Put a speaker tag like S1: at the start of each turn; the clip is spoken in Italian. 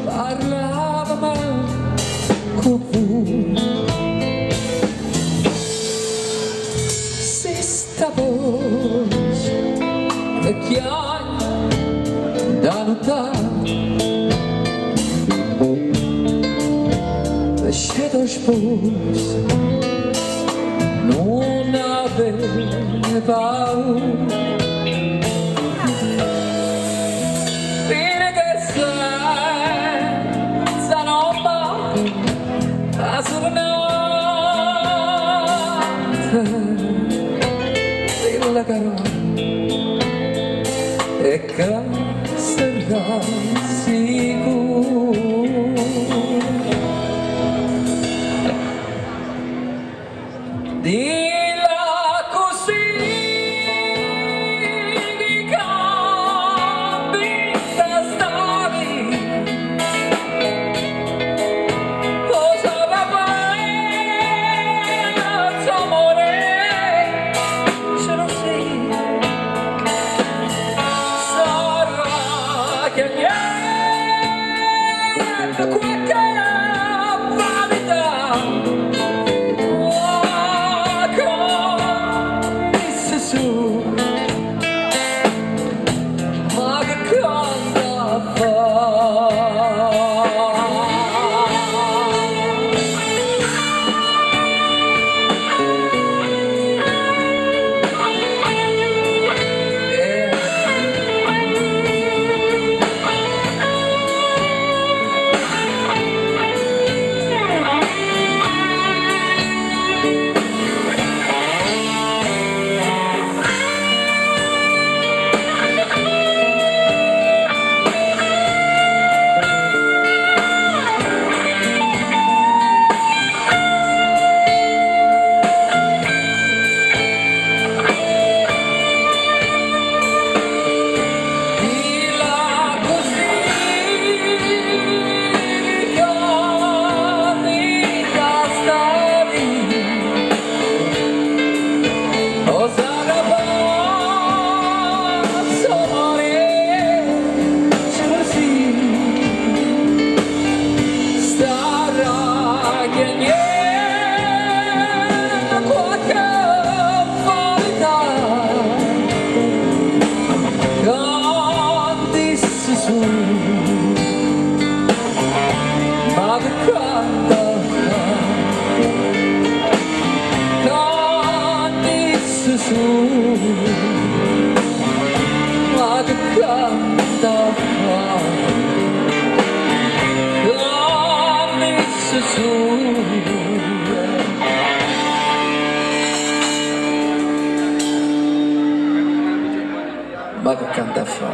S1: Parlava con voi, se stavo vecchiando da notare, vesceto sposo non aveva paura. Della carola e casserà sicuro dilla così che cambi sta storia cosa va bene amore ce lo sei sarà che niente qualche vanità disse su ma che cosa fa. Ma che canta non disse su ma che canta non disse su ma che canta fa.